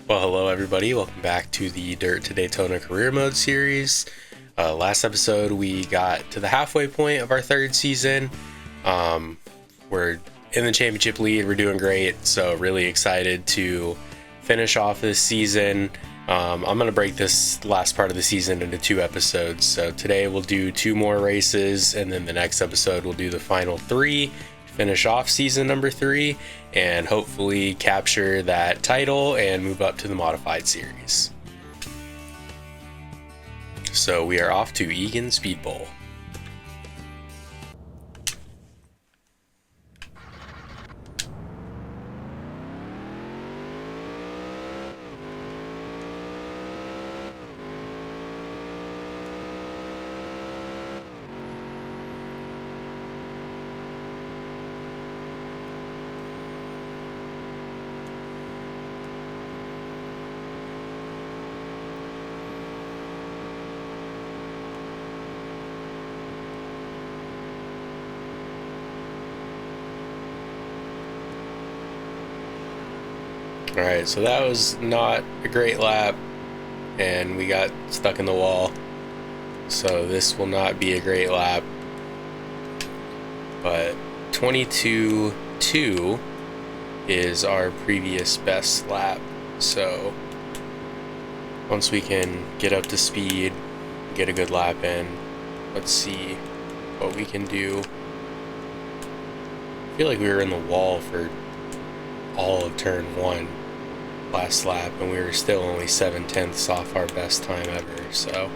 Well, hello everybody. Welcome back to the Dirt to Daytona Career Mode series. Last episode, we got to the halfway point of our third season. We're in the championship lead. We're doing great. So really excited to finish off this season. I'm going to break this last part of the season into 2 episodes. So today we'll do 2 more races, and then the next episode we'll do the final 3. Finish off season number 3 and hopefully capture that title and move up to the modified series. So we are off to Egan Speed Bowl. Alright, so that was not a great lap, and we got stuck in the wall. So this will not be a great lap. But 22.2 is our previous best lap. So once we can get up to speed, get a good lap in, let's see what we can do. I feel like we were in the wall for all of turn 1 last lap, and we were still only 7/10 off our best time ever, so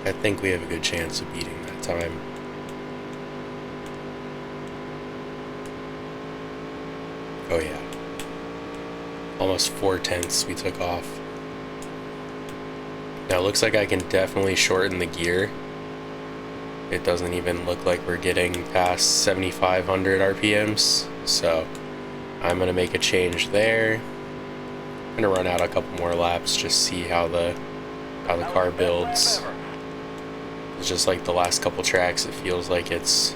I think we have a good chance of beating that time. Oh yeah, almost 4/10 we took off. Now it looks like I can definitely shorten the gear. It doesn't even look like we're getting past 7,500 RPMs, so I'm gonna make a change there. I'm gonna run out a couple more laps, just see how the car builds. It's just like the last couple tracks, it feels like it's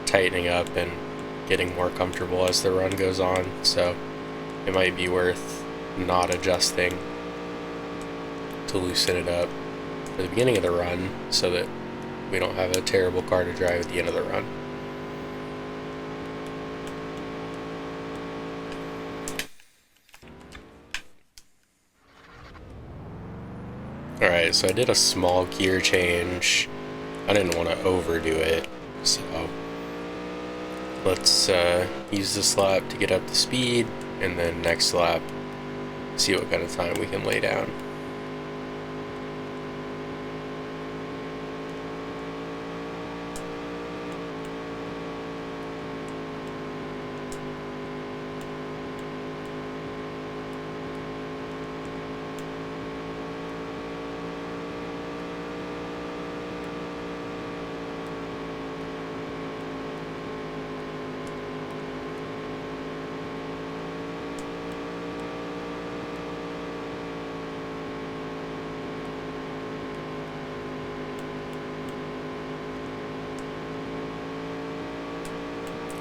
tightening up and getting more comfortable as the run goes on, so it might be worth not adjusting to loosen it up for the beginning of the run so that we don't have a terrible car to drive at the end of the run. Alright, so I did a small gear change. I didn't want to overdo it, so let's use this lap to get up to speed, and then next lap see what kind of time we can lay down.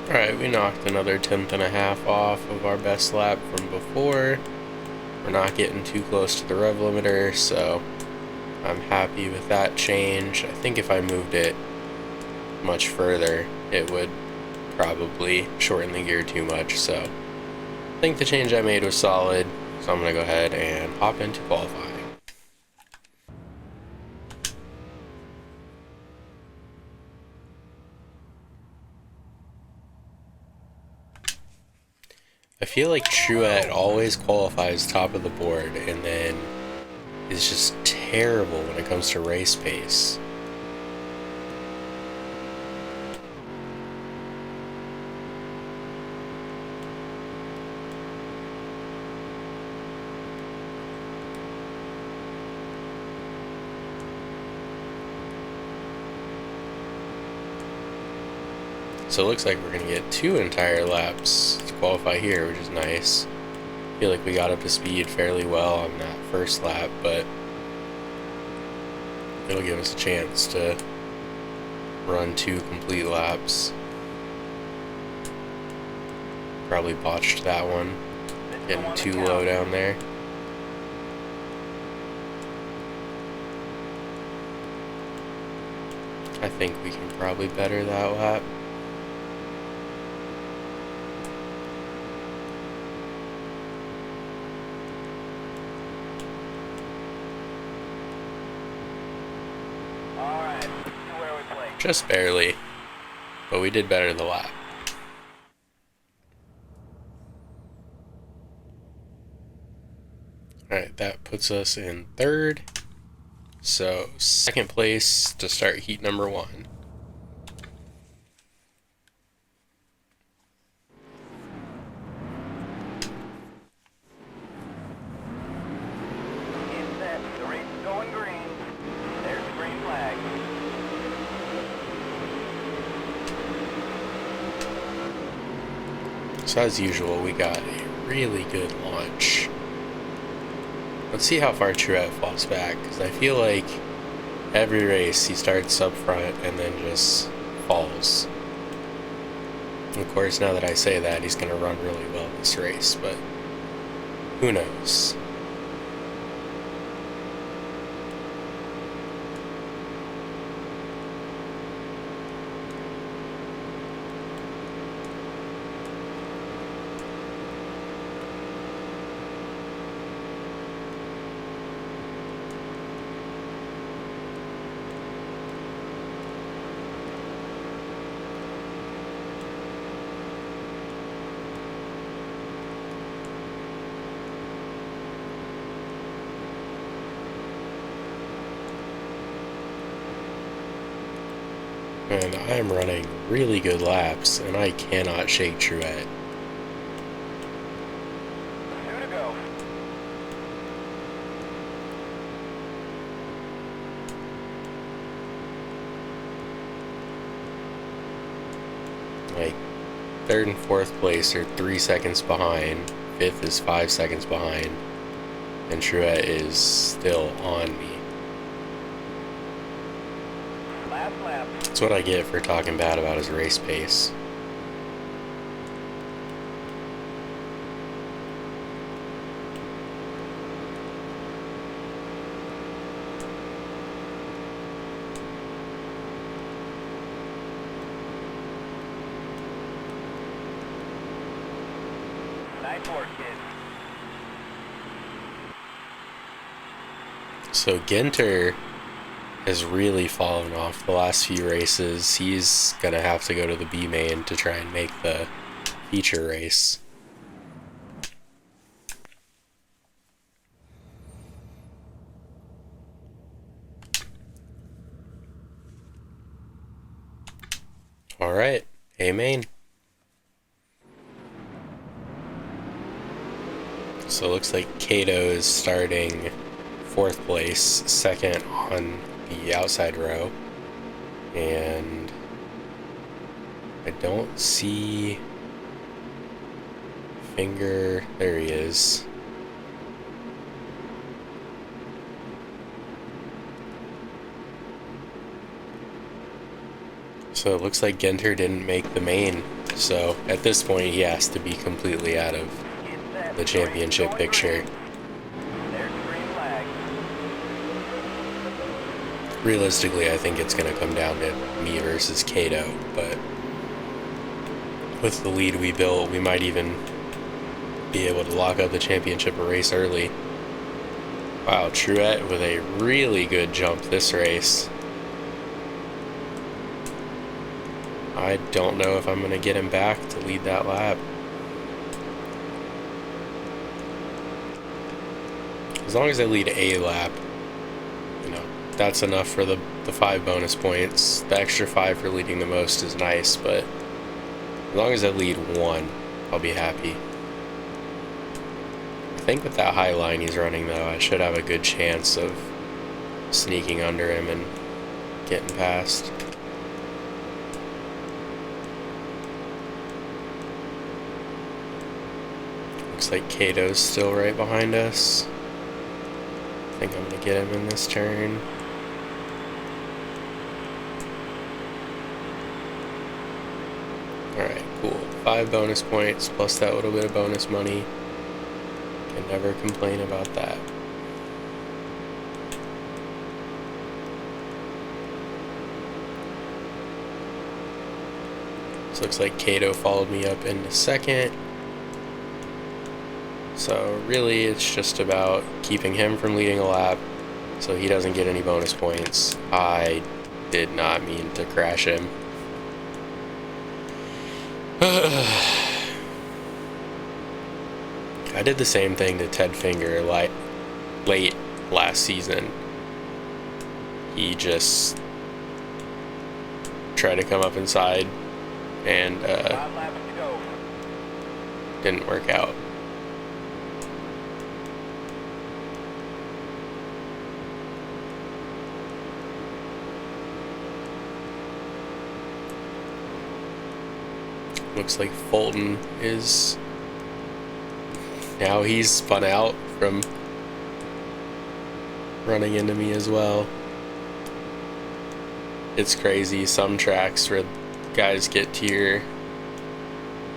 Alright, we knocked another 1/10.5 off of our best lap from before. We're not getting too close to the rev limiter, so I'm happy with that change. I think if I moved it much further, it would probably shorten the gear too much, so I think the change I made was solid, so I'm going to go ahead and hop into qualifying. I feel like Truett always qualifies top of the board and then is just terrible when it comes to race pace. So it looks like we're going to get 2 entire laps to qualify here, which is nice. I feel like we got up to speed fairly well on that first lap, but it'll give us a chance to run 2 complete laps. Probably botched that one. Getting too low down there. I think we can probably better that lap. Just barely, but we did better the lap. Alright, that puts us in third. So, second place to start heat number 1. The race is going green. There's the green flag. So as usual, we got a really good launch. Let's see how far Truett falls back, because I feel like every race he starts up front and then just falls. Of course, now that I say that, he's going to run really well this race, but who knows? And I'm running really good laps, and I cannot shake Truett. 2 to go. Like, third and fourth place are 3 seconds behind, fifth is 5 seconds behind, and Truett is still on me. Last lap. That's what I get for talking bad about his race pace. Nice work, kids. So Ginter has really fallen off the last few races. He's gonna have to go to the B main to try and make the feature race. Alright, A main. So it looks like Cato is starting fourth place, second on the outside row, and I don't see Finger. There he is. So it looks like Ginter didn't make the main, so at this point he has to be completely out of the championship picture. Realistically, I think it's going to come down to me versus Cato, but with the lead we built, we might even be able to lock up the championship race early. Wow, Truett with a really good jump this race. I don't know if I'm going to get him back to lead that lap. As long as I lead a lap, that's enough for the 5 bonus points. The extra 5 for leading the most is nice, but as long as I lead 1, I'll be happy. I think with that high line he's running, though, I should have a good chance of sneaking under him and getting past. Looks like Cato's still right behind us. I think I'm going to get him in this turn. Alright, cool. 5 bonus points plus that little bit of bonus money. Can never complain about that. This looks like Kato followed me up into second. So really it's just about keeping him from leading a lap so he doesn't get any bonus points. I did not mean to crash him. I did the same thing to Ted Finger late last season. He just tried to come up inside and 5 laps to go. didn't work out. Looks like Fulton is now he's spun out from running into me as well. It's crazy. Some tracks where guys get to your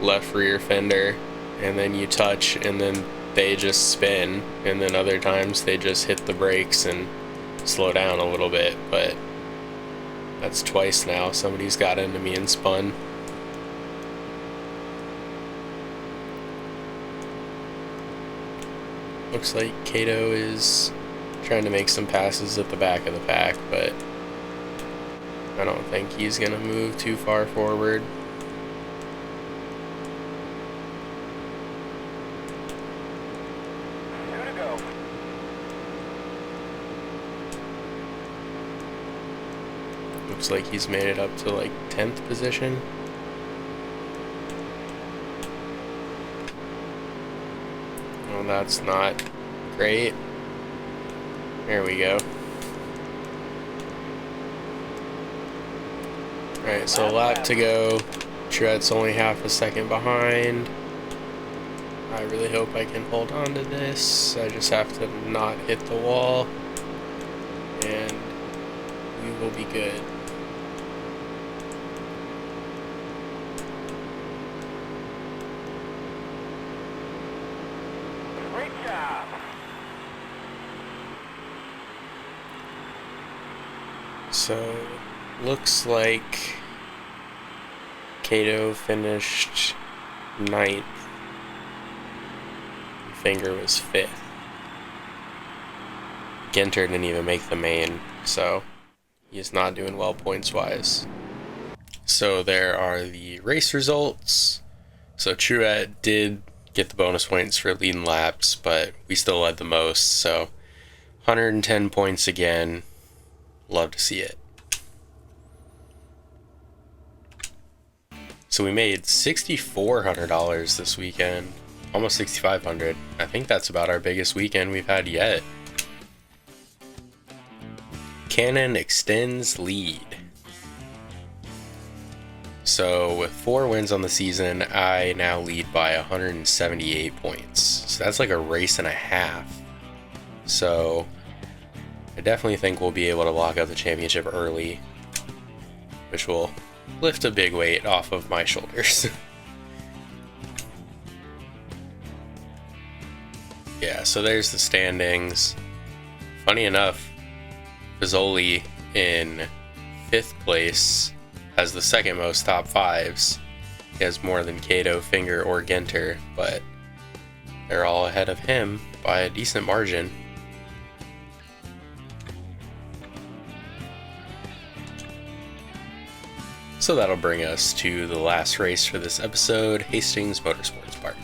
left rear fender and then you touch and then they just spin, and then other times they just hit the brakes and slow down a little bit. But that's twice now somebody's got into me and spun. Looks like Kato is trying to make some passes at the back of the pack, but I don't think he's gonna move too far forward. Two to go. Looks like he's made it up to like 10th position. Well, that's not great. There we go. Alright, so a lap to go. Truett's only half a second behind. I really hope I can hold on to this. I just have to not hit the wall, and we will be good. Great job. So, looks like Kato finished 9th. Finger was 5th. Ginter didn't even make the main, so he's not doing well points-wise. So there are the race results. So Truett did get the bonus points for leading laps, but we still led the most, so 110 points again. Love to see it. So we made $6,400 this weekend, almost $6,500. I think that's about our biggest weekend we've had yet. Cannon extends lead. So with 4 wins on the season, I now lead by 178 points. So that's like a race and a half. So I definitely think we'll be able to lock up the championship early, which will lift a big weight off of my shoulders. Yeah, so there's the standings. Funny enough, Pizzoli in 5th place has the second most top 5s. He has more than Kato, Finger, or Ginter, but they're all ahead of him by a decent margin. So that'll bring us to the last race for this episode, Hastings Motorsports Park.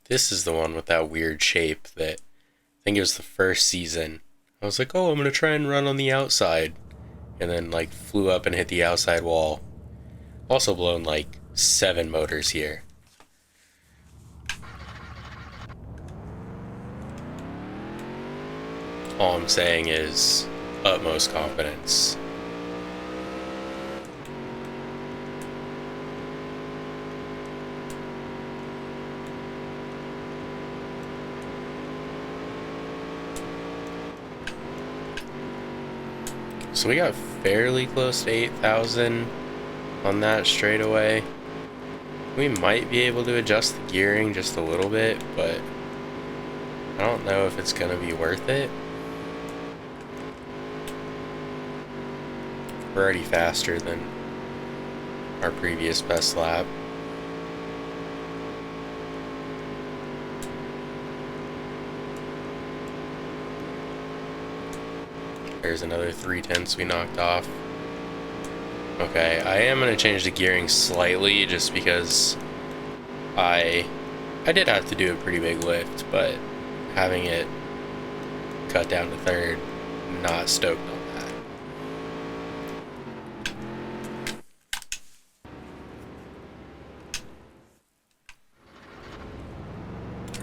This is the one with that weird shape that I think it was the first season. I was like, oh, I'm going to try and run on the outside. And then like flew up and hit the outside wall. Also blown like 7 motors here. All I'm saying is utmost confidence. So we got fairly close to 8,000 on that straightaway. We might be able to adjust the gearing just a little bit, but I don't know if it's gonna be worth it. We're already faster than our previous best lap. There's another 3/10 we knocked off. Okay, I am going to change the gearing slightly just because I did have to do a pretty big lift, but having it cut down to third, not stoked on that.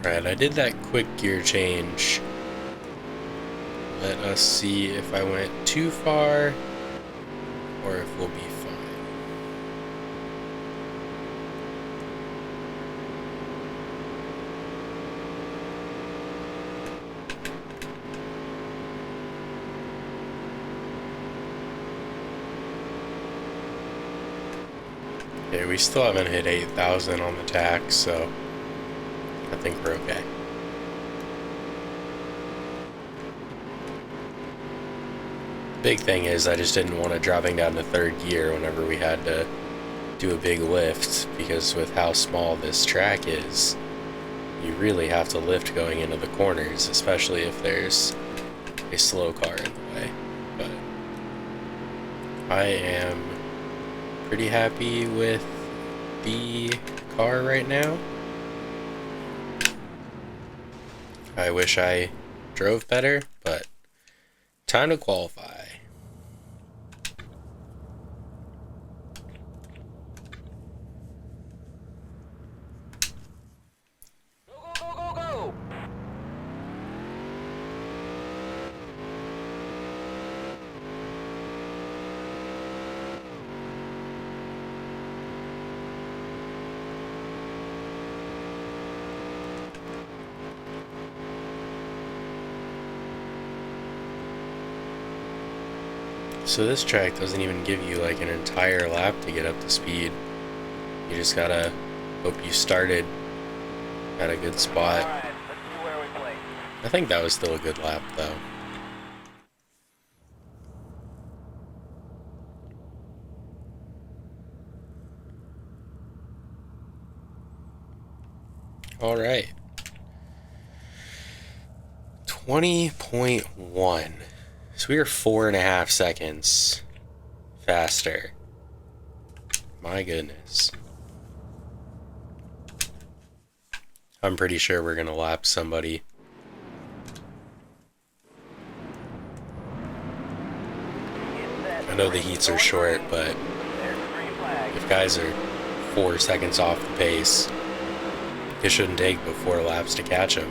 Alright, I did that quick gear change. Let us see if I went too far or if we'll be fine. Okay, we still haven't hit 8,000 on the tax, so I think we're okay. Big thing is I just didn't want it dropping down to third gear whenever we had to do a big lift, because with how small this track is, you really have to lift going into the corners, especially if there's a slow car in the way. But I am pretty happy with the car right now. I wish I drove better, but time to qualify. So this track doesn't even give you like an entire lap to get up to speed. You just gotta hope you started at a good spot. Alright, let's see where we place. I think that was still a good lap though. Alright. 20.1. So we are 4.5 seconds faster. My goodness. I'm pretty sure we're gonna lap somebody. I know the heats are short, but if guys are 4 seconds off the pace, it shouldn't take but 4 laps to catch them.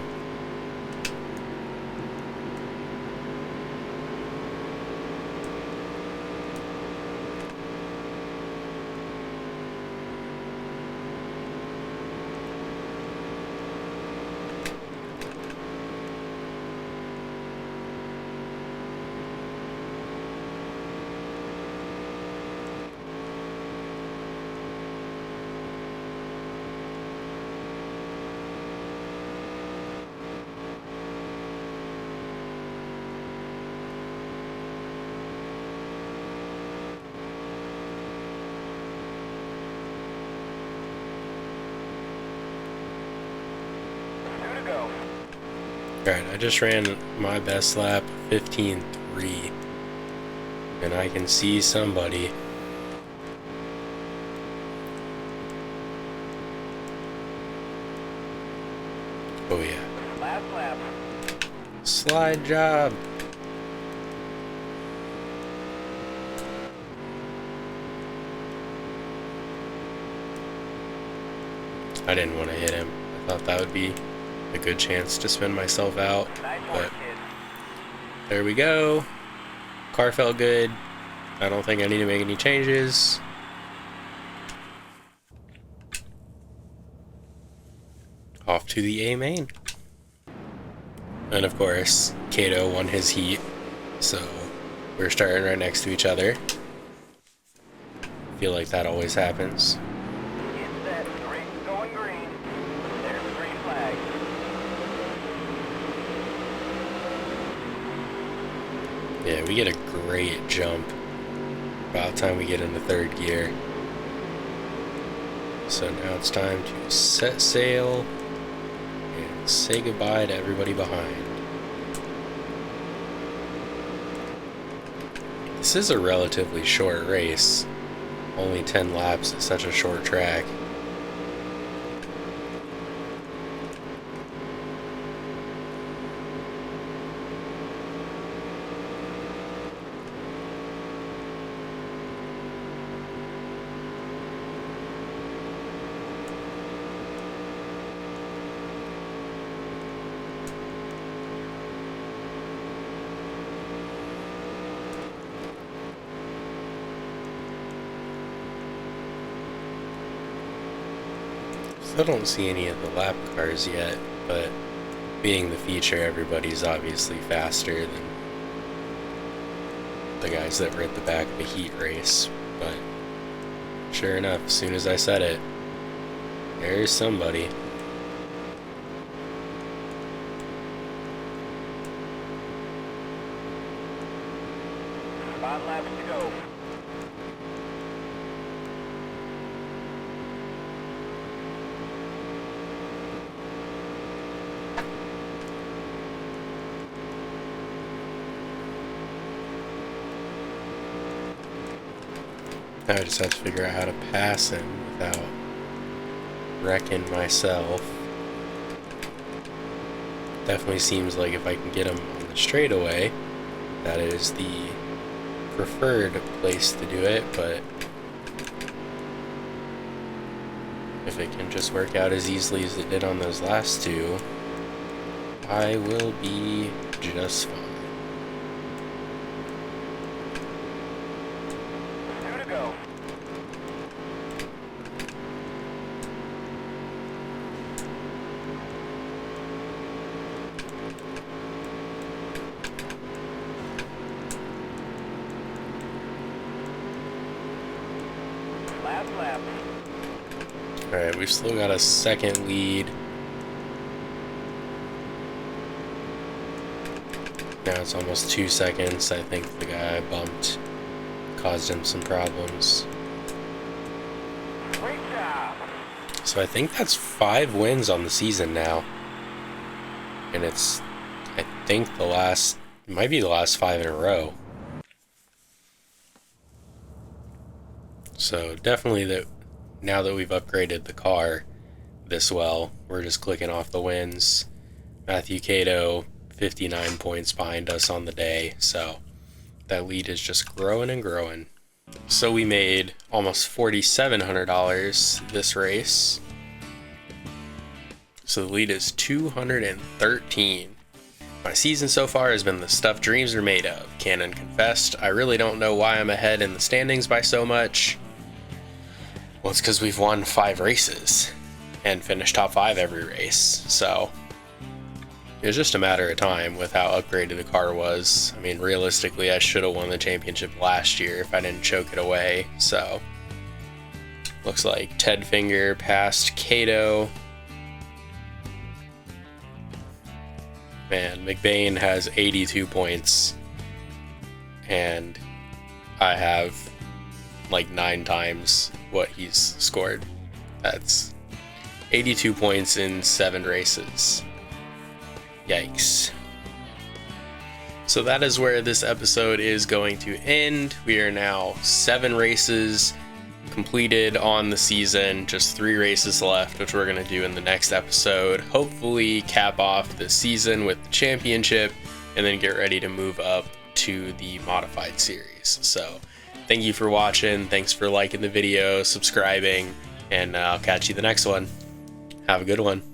Alright, I just ran my best lap, 15.3, and I can see somebody. Oh yeah. Last lap. Slide job. I didn't want to hit him. I thought that would be a good chance to spin myself out, Nice but work, kid. there we go. Car felt good. I don't think I need to make any changes. Off to the A main. And of course, Kato won his heat, so we're starting right next to each other. Feel like that always happens. Get set, 3. Yeah, we get a great jump about the time we get into third gear. So now it's time to set sail and say goodbye to everybody behind. This is a relatively short race. Only 10 laps at such a short track. Still don't see any of the lap cars yet, but being the feature, everybody's obviously faster than the guys that were at the back of a heat race. But sure enough, as soon as I said it, there's somebody. Five laps to go. Now I just have to figure out how to pass him without wrecking myself. Definitely seems like if I can get him on the straightaway, that is the preferred place to do it, but if it can just work out as easily as it did on those last two, I will be just fine. Two to go. Last lap. Alright, we've still got a second lead. Now it's almost 2 seconds. I think the guy I bumped caused him some problems. Great job. So I think that's 5 wins on the season now. And it's, I think it might be the last 5 in a row. So definitely that now that we've upgraded the car this well, we're just clicking off the wins. Matthew Cato, 59 points behind us on the day, so that lead is just growing and growing. So we made almost $4,700 this race. So the lead is 213. My season so far has been the stuff dreams are made of. Cannon confessed, I really don't know why I'm ahead in the standings by so much. Well, it's because we've won 5 races and finished top 5 every race, so it was just a matter of time with how upgraded the car was. I mean, realistically, I should have won the championship last year if I didn't choke it away, so looks like Ted Finger passed Cato. Man, McBain has 82 points, and I have like 9 times what he's scored. That's 82 points in 7 races. Yikes. So that is where this episode is going to end. We are now 7 races completed on the season, just 3 races left, which we're going to do in the next episode. Hopefully cap off the season with the championship and then get ready to move up to the modified series. So thank you for watching. Thanks for liking the video, subscribing, and I'll catch you the next one. Have a good one.